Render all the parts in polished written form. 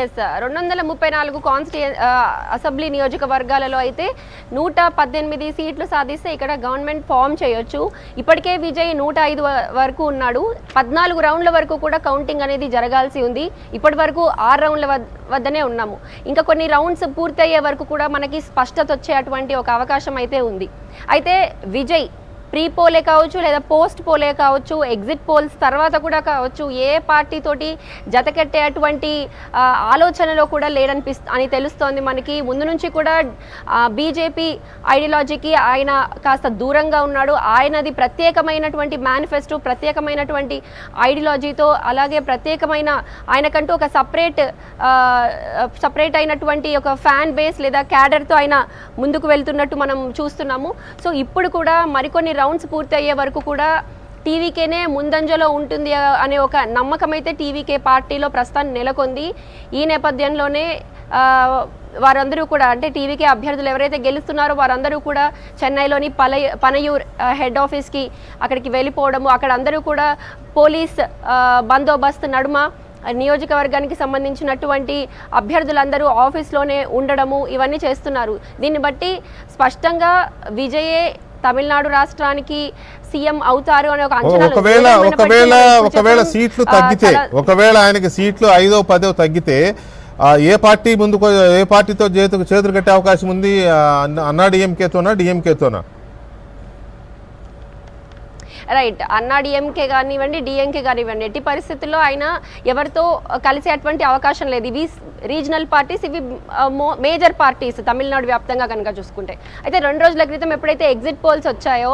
Yes 234 assembly నియోజకవర్గాలలో అయితే 118 సీట్లు సాధిస్తే ఇక్కడ గవర్నమెంట్ ఫామ్ చేయొచ్చు. ఇప్పటికే విజయ్ 105 వరకు ఉన్నాడు. 14 రౌండ్ల వరకు కూడా కౌంటింగ్ అనేది జరగాల్సి ఉంది. ఇప్పటి వరకు 6 రౌండ్ల వద్దనే ఉన్నాము. ఇంకా కొన్ని రౌండ్స్ పూర్తయ్యే వరకు కూడా మనకి స్పష్టత వచ్చేటువంటి ఒక అవకాశం అయితే ఉంది. అయితే విజయ్ ప్రీ పోలే కావచ్చు లేదా పోస్ట్ పోలే కావచ్చు, ఎగ్జిట్ పోల్స్ తర్వాత కూడా కావచ్చు, ఏ పార్టీతోటి జతకెట్టేటువంటి ఆలోచనలో కూడా అని తెలుస్తోంది మనకి. ముందు నుంచి కూడా బీజేపీ ఐడియాలజీకి ఆయన కాస్త దూరంగా ఉన్నాడు. ఆయనది ప్రత్యేకమైనటువంటి మేనిఫెస్టో, ప్రత్యేకమైనటువంటి ఐడియాలజీతో, అలాగే ప్రత్యేకమైన ఆయనకంటూ ఒక సపరేట్ అయినటువంటి ఒక ఫ్యాన్ బేస్ లేదా క్యాడర్తో ఆయన ముందుకు వెళ్తున్నట్టు మనం చూస్తున్నాము. సో ఇప్పుడు కూడా మరికొన్ని రౌండ్స్ పూర్తి అయ్యే వరకు కూడా టీవీకేనే ముందంజలో ఉంటుంది అనే ఒక నమ్మకం అయితే టీవీకే పార్టీలో ప్రస్తుతం నెలకొంది. ఈ నేపథ్యంలోనే వారందరూ కూడా అంటే టీవీకే అభ్యర్థులు ఎవరైతే గెలుస్తున్నారో వారందరూ కూడా చెన్నైలోని పనయూర్ హెడ్ ఆఫీస్కి అక్కడికి వెళ్ళిపోవడము, అక్కడ అందరూ కూడా పోలీస్ బందోబస్తు నడుమ నియోజకవర్గానికి సంబంధించినటువంటి అభ్యర్థులందరూ ఆఫీస్లోనే ఉండడము ఇవన్నీ చేస్తున్నారు. దీన్ని బట్టి స్పష్టంగా విజయే తమిళనాడు రాష్ట్రానికి సీఎం అవుతారు అనే ఒక అంచనా. ఒకవేళ సీట్లు తగ్గితే, ఒకవేళ ఆయనకి సీట్లు 5వ 10వ తగ్గితే ఏ పార్టీతో చేతులు కట్టే అవకాశం ఉంది? అన్నా డిఎంకేతోనా? రైట్, అన్నా డిఎంకే కానివ్వండి, డిఎంకే కానివ్వండి, ఎట్టి పరిస్థితుల్లో ఆయన ఎవరితో కలిసేటువంటి అవకాశం లేదు. ఇవి రీజనల్ పార్టీస్, ఇవి మేజర్ పార్టీస్ తమిళనాడు వ్యాప్తంగా కనుక చూసుకుంటే. అయితే 2 రోజుల క్రితం ఎప్పుడైతే ఎగ్జిట్ పోల్స్ వచ్చాయో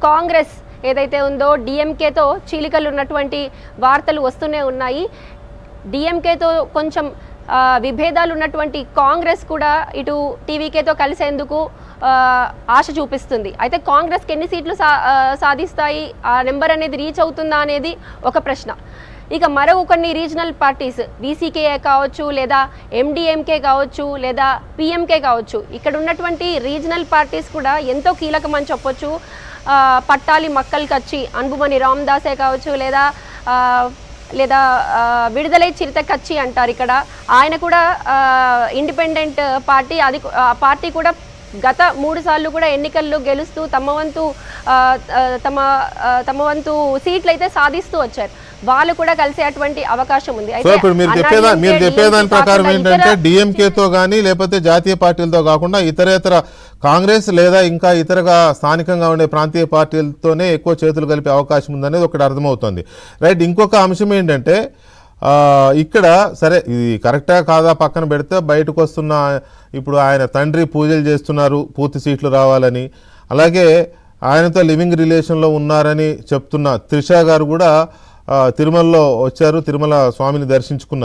కాంగ్రెస్ ఏదైతే ఉందో డిఎంకేతో చీలికలు ఉన్నటువంటి వార్తలు వస్తూనే ఉన్నాయి. డిఎంకేతో కొంచెం విభేదాలు ఉన్నటువంటి కాంగ్రెస్ కూడా ఇటు టీవీకేతో కలిసేందుకు ఆశ చూపిస్తుంది. అయితే కాంగ్రెస్కి ఎన్ని సీట్లు సాధిస్తాయి, ఆ నెంబర్ అనేది రీచ్ అవుతుందా అనేది ఒక ప్రశ్న. ఇక మరో కొన్ని రీజనల్ పార్టీస్ వీసీకే కావచ్చు, లేదా ఎండిఎంకే కావచ్చు, లేదా పిఎంకే కావచ్చు, ఇక్కడ ఉన్నటువంటి రీజనల్ పార్టీస్ కూడా ఎంతో కీలకమని చెప్పొచ్చు. పట్టాలి మక్కల్ కచ్చి అన్బుమణి రామదాసే కావచ్చు, లేదా విడుదలై చిరుత కచ్చి అంటారు ఇక్కడ. ఆయన కూడా ఇండిపెండెంట్ పార్టీ. అది పార్టీ కూడా గత 3 సార్లు కూడా ఎన్నికల్లో గెలుస్తూ తమ వంతు సీట్లు అయితే సాధిస్తూ వచ్చారు. వాళ్ళు కూడా కలిసేటువంటి అవకాశం ఉంది. మీరు చెప్పేదాని ప్రకారం ఏంటంటే డిఎంకేతో కానీ లేకపోతే జాతీయ పార్టీలతో కాకుండా ఇతరేతర కాంగ్రెస్ లేదా ఇంకా ఇతరగా స్థానికంగా ఉండే ప్రాంతీయ పార్టీలతోనే ఎక్కువ చేతులు కలిపే అవకాశం ఉందనేది ఒకటి అర్థమవుతుంది. రైట్, ఇంకొక అంశం ఏంటంటే ఇక్కడ సరే ఇది కరెక్టా కాదా పక్కన పెడితే బయటకు వస్తున్న ఇప్పుడు ఆయన తండ్రి పూజలు చేస్తున్నారు పూర్తి సీట్లు రావాలని, అలాగే ఆయనతో లివింగ్ రిలేషన్లో ఉన్నారని చెప్తున్న త్రిష గారు కూడా తిరుమలలో వచ్చారు, తిరుమల స్వామిని దర్శించుకున్నారు.